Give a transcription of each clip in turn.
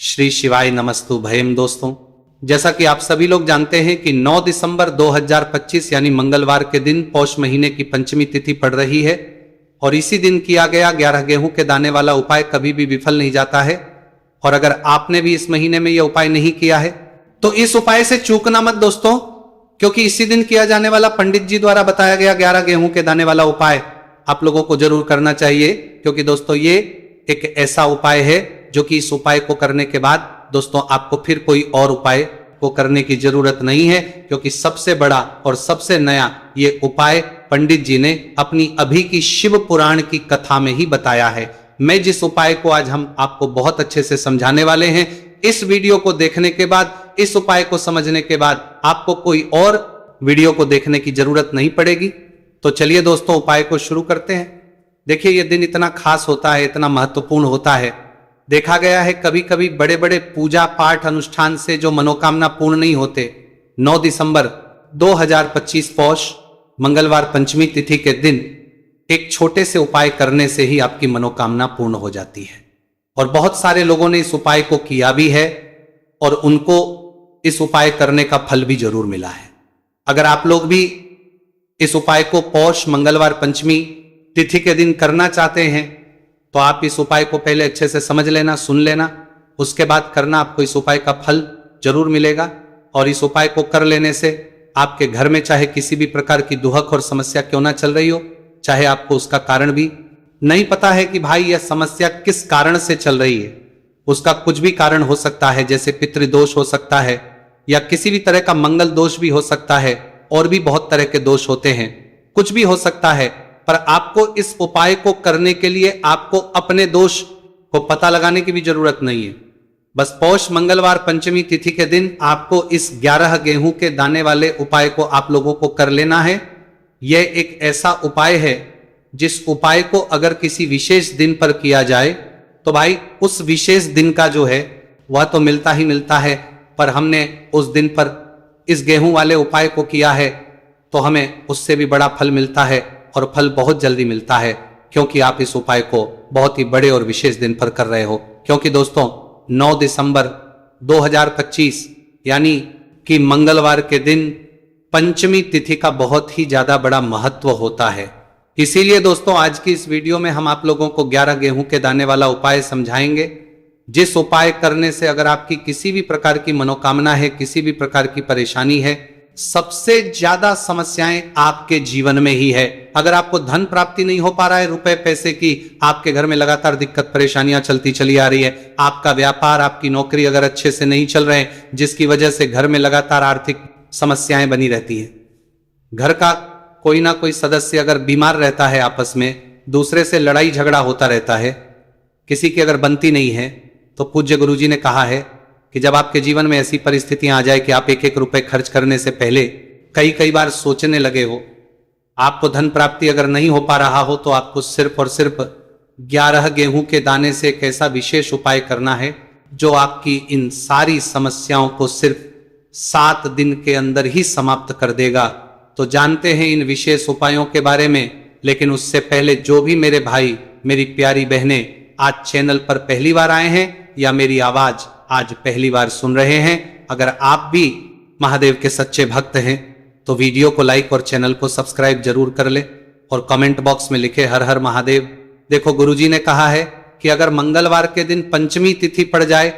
श्री शिवाय नमस्तु भयम। दोस्तों, जैसा कि आप सभी लोग जानते हैं कि 9 दिसंबर 2025 यानी मंगलवार के दिन पौष महीने की पंचमी तिथि पड़ रही है और इसी दिन किया गया 11 गेहूं के दाने वाला उपाय कभी भी विफल नहीं जाता है। और अगर आपने भी इस महीने में यह उपाय नहीं किया है तो इस उपाय से चूकना मत दोस्तों, क्योंकि इसी दिन किया जाने वाला पंडित जी द्वारा बताया गया 11 गेहूं के दाने वाला उपाय आप लोगों को जरूर करना चाहिए। क्योंकि दोस्तों ये एक ऐसा उपाय है जो कि इस उपाय को करने के बाद दोस्तों आपको फिर कोई और उपाय को करने की जरूरत नहीं है, क्योंकि सबसे बड़ा और सबसे नया ये उपाय पंडित जी ने अपनी अभी की शिव पुराण की कथा में ही बताया है। मैं जिस उपाय को आज हम आपको बहुत अच्छे से समझाने वाले हैं, इस वीडियो को देखने के बाद, इस उपाय को समझने के बाद आपको कोई और वीडियो को देखने की जरूरत नहीं पड़ेगी। तो चलिए दोस्तों उपाय को शुरू करते हैं। देखिए ये दिन इतना खास होता है, इतना महत्वपूर्ण होता है। देखा गया है कभी कभी बड़े बड़े पूजा पाठ अनुष्ठान से जो मनोकामना पूर्ण नहीं होते, 9 दिसंबर 2025 पौष मंगलवार पंचमी तिथि के दिन एक छोटे से उपाय करने से ही आपकी मनोकामना पूर्ण हो जाती है। और बहुत सारे लोगों ने इस उपाय को किया भी है और उनको इस उपाय करने का फल भी जरूर मिला है। अगर आप लोग भी इस उपाय को पौष मंगलवार पंचमी तिथि के दिन करना चाहते हैं तो आप इस उपाय को पहले अच्छे से समझ लेना, सुन लेना, उसके बाद करना। आपको इस उपाय का फल जरूर मिलेगा। और इस उपाय को कर लेने से आपके घर में चाहे किसी भी प्रकार की दुहक और समस्या क्यों ना चल रही हो, चाहे आपको उसका कारण भी नहीं पता है कि भाई यह समस्या किस कारण से चल रही है, उसका कुछ भी कारण हो सकता है, जैसे पितृदोष हो सकता है या किसी भी तरह का मंगल दोष भी हो सकता है, और भी बहुत तरह के दोष होते हैं, कुछ भी हो सकता है। पर आपको इस उपाय को करने के लिए आपको अपने दोष को पता लगाने की भी जरूरत नहीं है। बस पौष मंगलवार पंचमी तिथि के दिन आपको इस 11 गेहूं के दाने वाले उपाय को आप लोगों को कर लेना है। यह एक ऐसा उपाय है जिस उपाय को अगर किसी विशेष दिन पर किया जाए तो भाई उस विशेष दिन का जो है वह तो मिलता ही मिलता है, पर हमने उस दिन पर इस गेहूं वाले उपाय को किया है तो हमें उससे भी बड़ा फल मिलता है, और फल बहुत जल्दी मिलता है, क्योंकि आप इस उपाय को बहुत ही बड़े और विशेष दिन पर कर रहे हो। क्योंकि दोस्तों 9 दिसंबर 2025 यानी कि मंगलवार के दिन पंचमी तिथि का बहुत ही ज्यादा बड़ा महत्व होता है। इसीलिए दोस्तों आज की इस वीडियो में हम आप लोगों को 11 गेहूं के दाने वाला उपाय समझाएंगे, जिस उपाय करने से अगर आपकी किसी भी प्रकार की मनोकामना है, किसी भी प्रकार की परेशानी है, सबसे ज्यादा समस्याएं आपके जीवन में ही है। अगर आपको धन प्राप्ति नहीं हो पा रहा है, रुपए पैसे की आपके घर में लगातार दिक्कत परेशानियां चलती चली आ रही है, आपका व्यापार आपकी नौकरी अगर अच्छे से नहीं चल रहे हैं, जिसकी वजह से घर में लगातार आर्थिक समस्याएं बनी रहती है, घर का कोई ना कोई सदस्य अगर बीमार रहता है, आपस में दूसरे से लड़ाई झगड़ा होता रहता है, किसी की अगर बनती नहीं है, तो पूज्य गुरुजी ने कहा है कि जब आपके जीवन में ऐसी परिस्थितियां आ जाए कि आप एक एक रुपए खर्च करने से पहले कई बार सोचने लगे हो, आपको धन प्राप्ति अगर नहीं हो पा रहा हो, तो आपको सिर्फ और सिर्फ 11 गेहूं के दाने से एक ऐसा विशेष उपाय करना है जो आपकी इन सारी समस्याओं को सिर्फ 7 दिन के अंदर ही समाप्त कर देगा। तो जानते हैं इन विशेष उपायों के बारे में, लेकिन उससे पहले जो भी मेरे भाई मेरी प्यारी बहनें आज चैनल पर पहली बार आए हैं या मेरी आवाज आज पहली बार सुन रहे हैं, अगर आप भी महादेव के सच्चे भक्त हैं तो वीडियो को लाइक और चैनल को सब्सक्राइब जरूर कर ले और कमेंट बॉक्स में लिखे हर हर महादेव। देखो गुरुजी ने कहा है कि अगर मंगलवार के दिन पंचमी तिथि पड़ जाए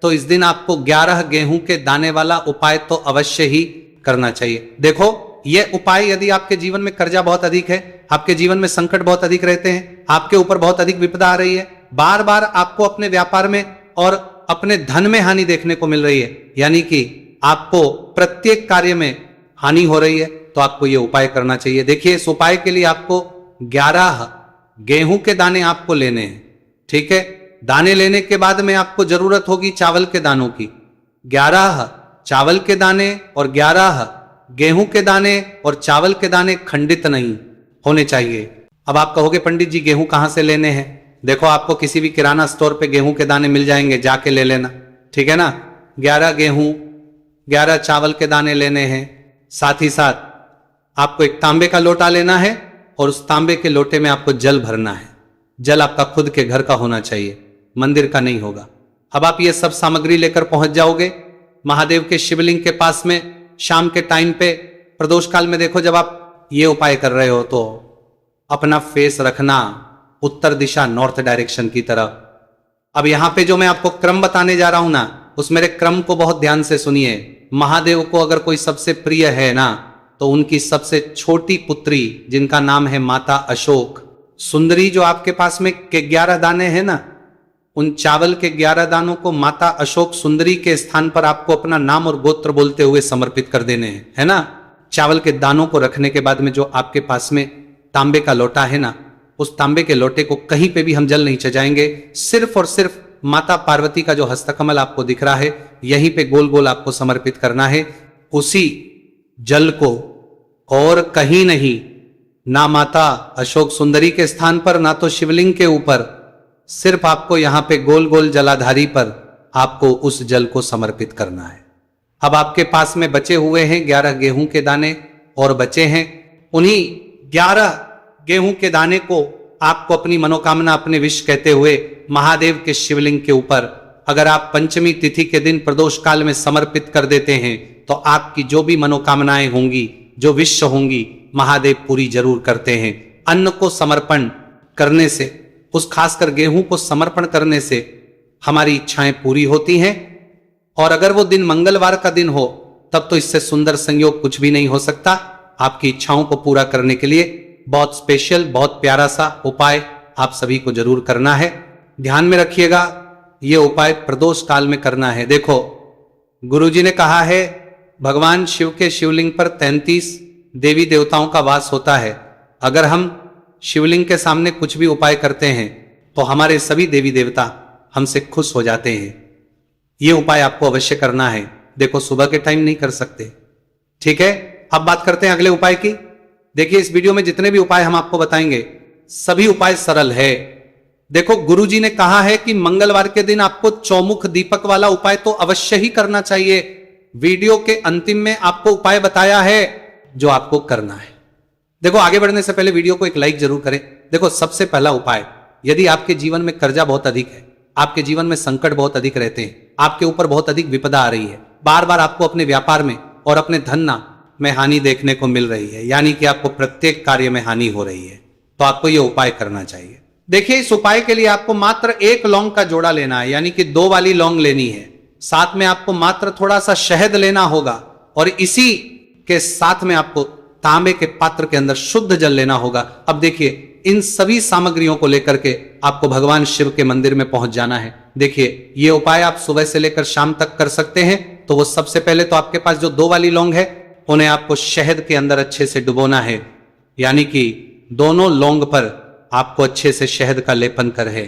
तो इस दिन आपको 11 गेहूं के दाने वाला उपाय तो अवश्य ही करना चाहिए। देखो यह उपाय, यदि आपके जीवन में कर्जा बहुत अधिक है, आपके जीवन में संकट बहुत अधिक रहते हैं, आपके ऊपर बहुत अधिक विपदा आ रही है, बार बार आपको अपने व्यापार में और अपने धन में हानि देखने को मिल रही है, यानी कि आपको प्रत्येक कार्य में हानि हो रही है, तो आपको यह उपाय करना चाहिए। देखिए इस उपाय के लिए आपको 11 गेहूं के दाने आपको लेने हैं, ठीक है। दाने लेने के बाद में आपको जरूरत होगी चावल के दानों की। 11 चावल के दाने और 11 गेहूं के दाने और चावल के दाने खंडित नहीं होने चाहिए। अब आप कहोगे पंडित जी गेहूं कहां से लेने हैं? देखो आपको किसी भी किराना स्टोर पे गेहूं के दाने मिल जाएंगे, जाके ले लेना, ठीक है ना। 11 गेहूं 11 चावल के दाने लेने हैं। साथ ही साथ आपको एक तांबे का लोटा लेना है और उस तांबे के लोटे में आपको जल भरना है। जल आपका खुद के घर का होना चाहिए, मंदिर का नहीं होगा। अब आप ये सब सामग्री लेकर पहुंच जाओगे महादेव के शिवलिंग के पास में। शाम के टाइम पे प्रदोष काल में देखो, जब आप ये उपाय कर रहे हो तो अपना फेस रखना उत्तर दिशा, नॉर्थ डायरेक्शन की तरफ। अब यहां पे जो मैं आपको क्रम बताने जा रहा हूं ना, उस मेरे क्रम को बहुत ध्यान से सुनिए। महादेव को अगर कोई सबसे प्रिय है ना, तो उनकी सबसे छोटी पुत्री जिनका नाम है माता अशोक सुंदरी, जो आपके पास में के 11 दाने हैं ना, उन चावल के 11 दानों को माता अशोक सुंदरी के स्थान पर आपको अपना नाम और गोत्र बोलते हुए समर्पित कर देने हैं, है ना। चावल के दानों को रखने के बाद में जो आपके पास में तांबे का लोटा है ना, उस तांबे के लोटे को कहीं पे भी हम जल नहीं चढ़ाएंगे, सिर्फ और सिर्फ माता पार्वती का जो हस्तकमल आपको दिख रहा है यहीं पे गोल गोल आपको समर्पित करना है। उसी जल को और कहीं नहीं, ना माता अशोक सुंदरी के स्थान पर, ना तो शिवलिंग के ऊपर, सिर्फ आपको यहां पे गोल गोल जलाधारी पर आपको उस जल को समर्पित करना है। अब आपके पास में बचे हुए हैं 11 गेहूं के दाने और बचे हैं। उन्हीं 11 गेहूं के दाने को आपको अपनी मनोकामना, अपने विश कहते हुए महादेव के शिवलिंग के ऊपर अगर आप पंचमी तिथि के दिन प्रदोष काल में समर्पित कर देते हैं तो आपकी जो भी मनोकामनाएं होंगी, जो विश होंगी, महादेव पूरी जरूर करते हैं। अन्न को समर्पण करने से, उस खासकर गेहूं को समर्पण करने से हमारी इच्छाएं पूरी होती हैं। और अगर वो दिन मंगलवार का दिन हो तब तो इससे सुंदर संयोग कुछ भी नहीं हो सकता। आपकी इच्छाओं को पूरा करने के लिए बहुत स्पेशल, बहुत प्यारा सा उपाय आप सभी को जरूर करना है। ध्यान में रखिएगा, यह उपाय प्रदोष काल में करना है। देखो, गुरुजी ने कहा है भगवान शिव के शिवलिंग पर 33 देवी देवताओं का वास होता है। अगर हम शिवलिंग के सामने कुछ भी उपाय करते हैं तो हमारे सभी देवी देवता हमसे खुश हो जाते हैं। यह उपाय आपको अवश्य करना है। देखो, सुबह के टाइम नहीं कर सकते, ठीक है। अब बात करते हैं अगले उपाय की। देखिए, इस वीडियो में जितने भी उपाय हम आपको बताएंगे सभी उपाय सरल है। देखो, गुरुजी ने कहा है कि मंगलवार के दिन आपको चौमुख दीपक वाला उपाय तो अवश्य ही करना चाहिए। वीडियो के अंतिम में आपको उपाय बताया है जो आपको करना है। देखो, आगे बढ़ने से पहले वीडियो को एक लाइक जरूर करें। देखो, सबसे पहला उपाय, यदि आपके जीवन में कर्जा बहुत अधिक है, आपके जीवन में संकट बहुत अधिक रहते हैं, आपके ऊपर बहुत अधिक विपदा आ रही है, बार बार आपको अपने व्यापार में और अपने धन में हानि देखने को मिल रही है, यानी कि आपको प्रत्येक कार्य में हानि हो रही है, तो आपको यह उपाय करना चाहिए। देखिए, इस उपाय के लिए आपको मात्र 1 लौंग का जोड़ा लेना है, यानी कि 2 वाली लौंग लेनी है। साथ में आपको मात्र थोड़ा सा शहद लेना होगा और इसी के साथ में आपको तांबे के पात्र के अंदर शुद्ध जल लेना होगा। अब देखिए, इन सभी सामग्रियों को लेकर के आपको भगवान शिव के मंदिर में पहुंच जाना है। देखिए, ये उपाय आप सुबह से लेकर शाम तक कर सकते हैं। तो वो सबसे पहले तो आपके पास जो 2 वाली लौंग है उन्हें आपको शहद के अंदर अच्छे से डुबोना है, यानी कि दोनों लौंग पर आपको अच्छे से शहद का लेपन कर है।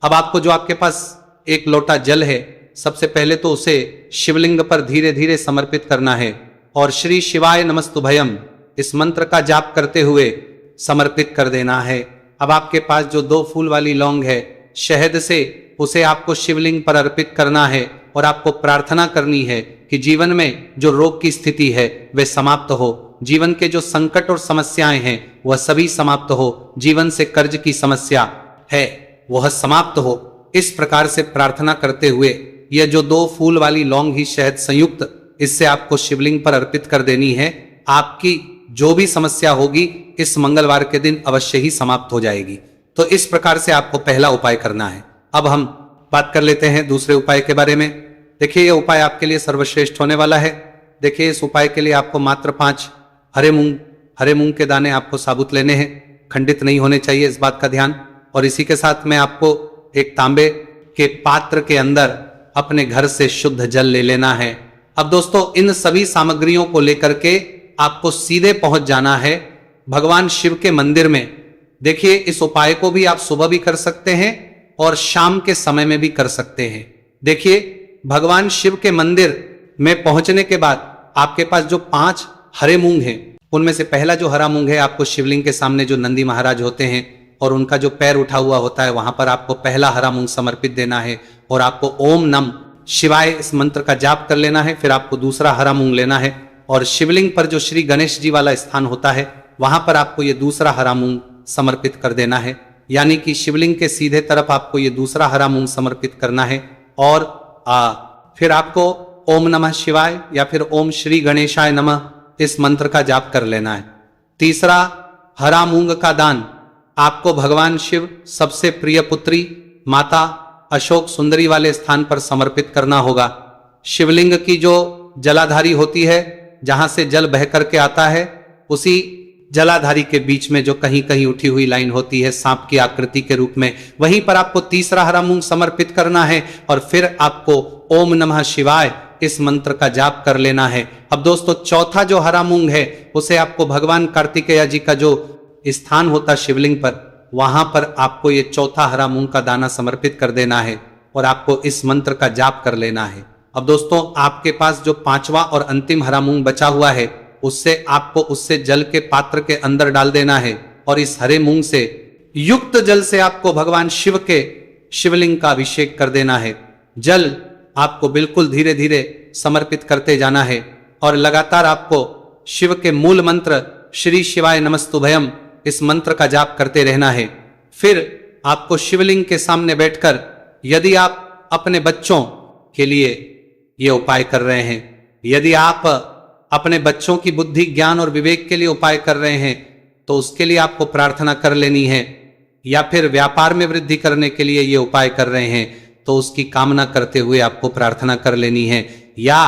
अब आपको जो आपके पास 1 लोटा जल है, सबसे पहले तो उसे शिवलिंग पर धीरे धीरे समर्पित करना है और श्री शिवाय नमस्तुभयम इस मंत्र का जाप करते हुए समर्पित कर देना है। अब आपके पास जो 2 फूल वाली लौंग है, शहद से उसे आपको शिवलिंग पर अर्पित करना है और आपको प्रार्थना करनी है कि जीवन में जो रोग की स्थिति है वह समाप्त हो, जीवन के जो संकट और समस्याएं हैं वह सभी समाप्त हो, जीवन से कर्ज की समस्या है वह समाप्त हो। इस प्रकार से प्रार्थना करते हुए यह जो 2 फूल वाली लौंग ही शहद संयुक्त, इससे आपको शिवलिंग पर अर्पित कर देनी है। आपकी जो भी समस्या होगी इस मंगलवार के दिन अवश्य ही समाप्त हो जाएगी। तो इस प्रकार से आपको पहला उपाय करना है। अब हम बात कर लेते हैं दूसरे उपाय के बारे में। देखिए, यह उपाय आपके लिए सर्वश्रेष्ठ होने वाला है। देखिए, इस उपाय के लिए आपको मात्र 5 हरे मूंग के दाने आपको साबुत लेने हैं, खंडित नहीं होने चाहिए, इस बात का ध्यान। और इसी के साथ में आपको एक तांबे के पात्र के अंदर अपने घर से शुद्ध जल ले लेना है। अब दोस्तों, इन सभी सामग्रियों को लेकर के आपको सीधे पहुंच जाना है भगवान शिव के मंदिर में। देखिए, इस उपाय को भी आप सुबह भी कर सकते हैं और शाम के समय में भी कर सकते हैं। देखिए, भगवान शिव के मंदिर में पहुंचने के बाद आपके पास जो 5 हरे मूंग हैं, उनमें से पहला जो हरा मूंग है आपको शिवलिंग के सामने जो नंदी महाराज होते हैं और उनका जो पैर उठा हुआ होता है वहां पर आपको पहला हरा मूंग समर्पित देना है और आपको ओम नम शिवाय इस मंत्र का जाप कर लेना है। फिर आपको दूसरा हरा मूंग लेना है और शिवलिंग पर जो श्री गणेश जी वाला स्थान होता है वहां पर आपको ये दूसरा हरा मूंग समर्पित कर देना है, यानी कि शिवलिंग के सीधे तरफ आपको ये दूसरा हरा मूंग समर्पित करना है। और फिर आपको ओम नमः शिवाय या फिर ओम श्री गणेशाय नमः इस मंत्र का जाप कर लेना है। तीसरा, हरा मूंग का दान आपको भगवान शिव सबसे प्रिय पुत्री माता अशोक सुंदरी वाले स्थान पर समर्पित करना होगा। शिवलिंग की जो जलाधारी होती है, जहां से जल बह करके आता है, उसी जलाधारी के बीच में जो कहीं कहीं उठी हुई लाइन होती है सांप की आकृति के रूप में, वहीं पर आपको तीसरा हरा मूंग समर्पित करना है और फिर आपको ओम नमः शिवाय इस मंत्र का जाप कर लेना है। अब दोस्तों, चौथा जो हरा मूंग है उसे आपको भगवान कार्तिकेय जी का जो स्थान होता शिवलिंग पर, वहां पर आपको ये चौथा हरा मूंग का दाना समर्पित कर देना है और आपको इस मंत्र का जाप कर लेना है। अब दोस्तों, आपके पास जो पांचवा और अंतिम हरा मूंग बचा हुआ है, उससे जल के पात्र के अंदर डाल देना है और इस हरे मूंग से युक्त जल से आपको भगवान शिव के शिवलिंग का अभिषेक कर देना है। जल आपको बिल्कुल धीरे धीरे समर्पित करते जाना है और लगातार आपको शिव के मूल मंत्र श्री शिवाय नमस्तुभयम इस मंत्र का जाप करते रहना है। फिर आपको शिवलिंग के सामने बैठकर, यदि आप अपने बच्चों के लिए ये उपाय कर रहे हैं, यदि आप अपने बच्चों की बुद्धि ज्ञान और विवेक के लिए उपाय कर रहे हैं, तो उसके लिए आपको प्रार्थना कर लेनी है। या फिर व्यापार में वृद्धि करने के लिए ये उपाय कर रहे हैं, तो उसकी कामना करते हुए आपको प्रार्थना कर लेनी है। या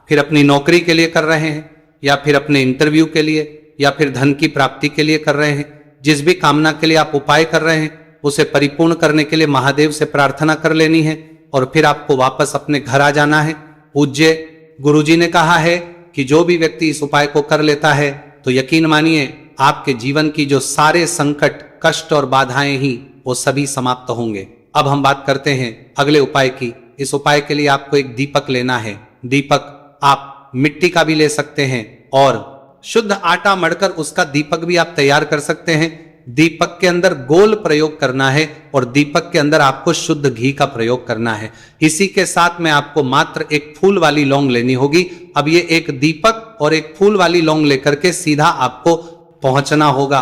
फिर अपनी नौकरी के लिए कर रहे हैं, या फिर अपने इंटरव्यू के लिए, या फिर धन की प्राप्ति के लिए कर रहे हैं, जिस भी कामना के लिए आप उपाय कर रहे हैं उसे परिपूर्ण करने के लिए महादेव से प्रार्थना कर लेनी है और फिर आपको वापस अपने घर आ जाना है। पूज्य गुरुजी ने कहा है कि जो भी व्यक्ति इस उपाय को कर लेता है, तो यकीन मानिए आपके जीवन की जो सारे संकट, कष्ट और बाधाएं ही वो सभी समाप्त होंगे। अब हम बात करते हैं अगले उपाय की। इस उपाय के लिए आपको एक दीपक लेना है। दीपक आप मिट्टी का भी ले सकते हैं और शुद्ध आटा मढ़कर उसका दीपक भी आप तैयार कर सकते हैं। दीपक के अंदर गोल प्रयोग करना है और दीपक के अंदर आपको शुद्ध घी का प्रयोग करना है। इसी के साथ में आपको मात्र एक फूल वाली लौंग लेनी होगी। अब ये एक दीपक और एक फूल वाली लौंग लेकर के सीधा आपको पहुंचना होगा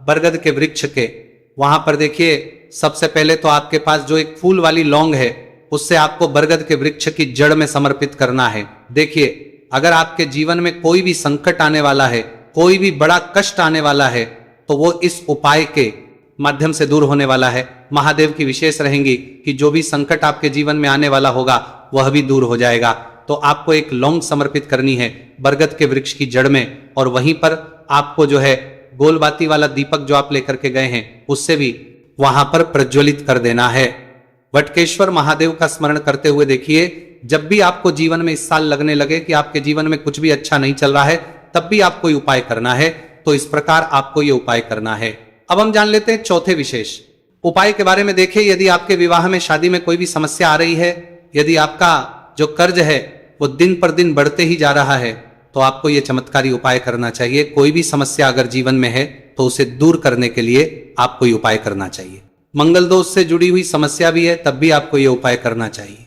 बरगद के वृक्ष के। वहां पर देखिए, सबसे पहले तो आपके पास जो एक फूल वाली लौंग है उससे आपको बरगद के वृक्ष की जड़ में समर्पित करना है। देखिए, अगर आपके जीवन में कोई भी संकट आने वाला है, कोई भी बड़ा कष्ट आने वाला है, तो वो इस उपाय के माध्यम से दूर होने वाला है। महादेव की विशेष रहेंगी कि जो भी संकट आपके जीवन में आने वाला होगा वह भी दूर हो जाएगा। तो आपको एक लौंग समर्पित करनी है बरगद के वृक्ष की जड़ में और वहीं पर आपको जो है गोलबाती वाला दीपक जो आप लेकर के गए हैं उससे भी वहां पर प्रज्वलित कर देना है। वटकेश्वर महादेव का स्मरण करते हुए देखिए, जब भी आपको जीवन में इस साल लगने लगे कि आपके जीवन में कुछ भी अच्छा नहीं चल रहा है, तब भी आपको ये उपाय करना है। तो इस प्रकार आपको ये उपाय करना है। अब हम जान लेते हैं चौथे विशेष उपाय के बारे में। देखिए, यदि आपके विवाह में, शादी में कोई भी समस्या आ रही है, यदि आपका जो कर्ज है वो दिन पर दिन बढ़ते ही जा रहा है, तो आपको ये चमत्कारी उपाय करना चाहिए। कोई भी समस्या अगर जीवन में है तो उसे दूर करने के लिए आपको ये उपाय करना चाहिए। मंगल दोष से जुड़ी हुई समस्या भी है, तब भी आपको ये उपाय करना चाहिए।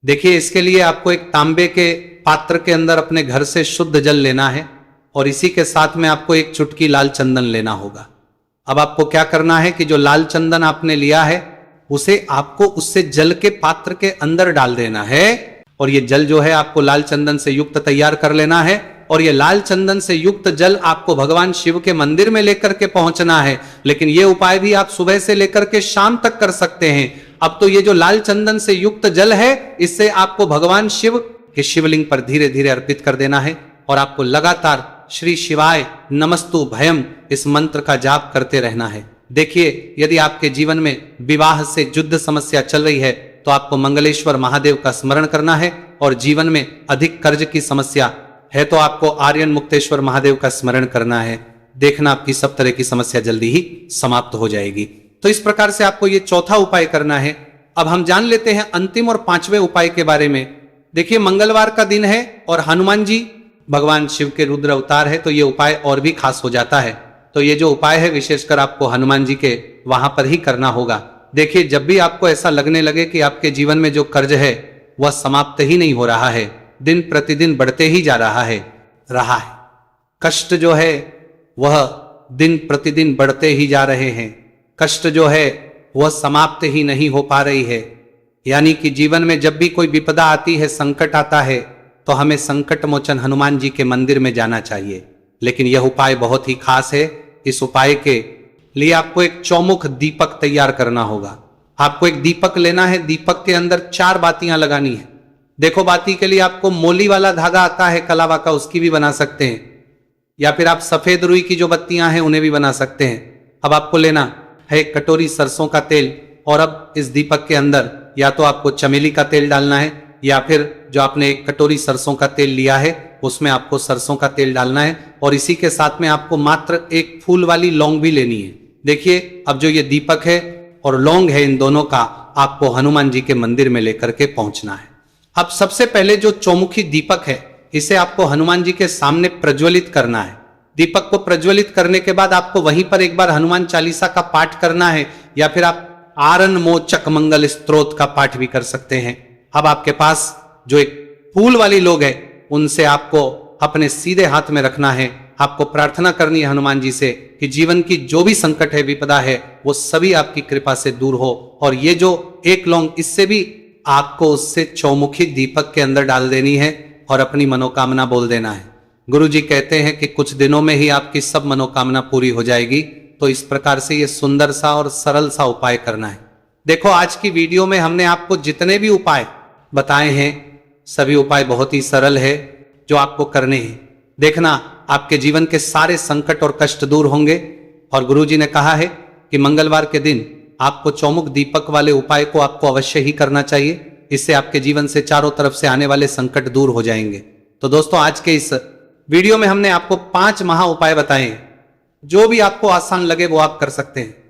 देखिए, इसके लिए आपको एक तांबे के पात्र के अंदर अपने घर से शुद्ध जल लेना है और इसी के साथ में आपको एक चुटकी लाल चंदन लेना होगा। अब आपको क्या करना है कि जो लाल चंदन आपने लिया है उसे आपको उससे जल के पात्र के अंदर डाल देना है और ये जल जो है आपको लाल चंदन से युक्त तैयार कर लेना है और ये लाल चंदन से युक्त जल आपको भगवान शिव के मंदिर में लेकर के पहुंचना है। लेकिन ये उपाय भी आप सुबह से लेकर के शाम तक कर सकते हैं। अब तो ये जो लाल चंदन से युक्त जल है, इससे आपको भगवान शिव के शिवलिंग पर धीरे धीरे अर्पित कर देना है और आपको लगातार श्री शिवाय नमस्तु भयम इस मंत्र का जाप करते रहना है। देखिए, यदि आपके जीवन में विवाह से युद्ध समस्या चल रही है तो आपको मंगलेश्वर महादेव का स्मरण करना है और जीवन में अधिक कर्ज की समस्या है तो आपको आर्यन मुक्तेश्वर महादेव का स्मरण करना है। देखना, आपकी सब तरह की समस्या जल्दी ही समाप्त हो जाएगी। तो इस प्रकार से आपको ये चौथा उपाय करना है। अब हम जान लेते हैं अंतिम और पांचवें उपाय के बारे में। देखिए, मंगलवार का दिन है और हनुमान जी भगवान शिव के रुद्र अवतार है, तो ये उपाय और भी खास हो जाता है। तो ये जो उपाय है विशेषकर आपको हनुमान जी के वहां पर ही करना होगा। देखिए, जब भी आपको ऐसा लगने लगे कि आपके जीवन में जो कर्ज है वह समाप्त ही नहीं हो रहा है, दिन प्रतिदिन बढ़ते ही जा रहा है, कष्ट जो है वह दिन प्रतिदिन बढ़ते ही जा रहे हैं, कष्ट जो है वह समाप्त ही नहीं हो पा रही है, यानी कि जीवन में जब भी कोई विपदा आती है, संकट आता है, तो हमें संकट मोचन हनुमान जी के मंदिर में जाना चाहिए। लेकिन यह उपाय बहुत ही खास है। इस उपाय के लिए आपको एक चौमुख दीपक तैयार करना होगा। आपको एक दीपक लेना है, दीपक के अंदर 4 बातियां लगानी है। देखो, बाती के लिए आपको मोली वाला धागा आता है कलावा का, उसकी भी बना सकते हैं, या फिर आप सफेद रुई की जो बत्तियां हैं उन्हें भी बना सकते हैं। अब आपको लेना है एक कटोरी सरसों का तेल, और अब इस दीपक के अंदर या तो आपको चमेली का तेल डालना है, या फिर जो आपने एक कटोरी सरसों का तेल लिया है उसमें आपको सरसों का तेल डालना है, और इसी के साथ में आपको मात्र एक फूल वाली लौंग भी लेनी है। देखिए, अब जो ये दीपक है और लौंग है, इन दोनों का आपको हनुमान जी के मंदिर में लेकर के पहुंचना है। अब सबसे पहले जो चौमुखी दीपक है, इसे आपको हनुमान जी के सामने प्रज्वलित करना है। दीपक को प्रज्वलित करने के बाद आपको वहीं पर एक बार हनुमान चालीसा का पाठ करना है, या फिर आप आरण मोचक मंगल स्तोत्र का पाठ भी कर सकते हैं। अब आपके पास जो एक फूल वाली लोग है, उनसे आपको अपने सीधे हाथ में रखना है। आपको प्रार्थना करनी है हनुमान जी से कि जीवन की जो भी संकट है, विपदा है, वो सभी आपकी कृपा से दूर हो। और ये जो एक लौंग, इससे भी आपको उससे चौमुखी दीपक के अंदर डाल देनी है और अपनी मनोकामना बोल देना है। गुरु जी कहते हैं कि कुछ दिनों में ही आपकी सब मनोकामना पूरी हो जाएगी। तो इस प्रकार से ये सुंदर सा और सरल सा उपाय करना है। देखो, आज की वीडियो में हमने आपको जितने भी उपाय बताए हैं, सभी उपाय बहुत ही सरल है जो आपको करने हैं। देखना, आपके जीवन के सारे संकट और कष्ट दूर होंगे। और गुरु जी ने कहा है कि मंगलवार के दिन आपको चौमुख दीपक वाले उपाय को आपको अवश्य ही करना चाहिए। इससे आपके जीवन से चारों तरफ से आने वाले संकट दूर हो जाएंगे। तो दोस्तों, आज के इस वीडियो में हमने आपको 5 महा उपाय बताए हैं। जो भी आपको आसान लगे वो आप कर सकते हैं।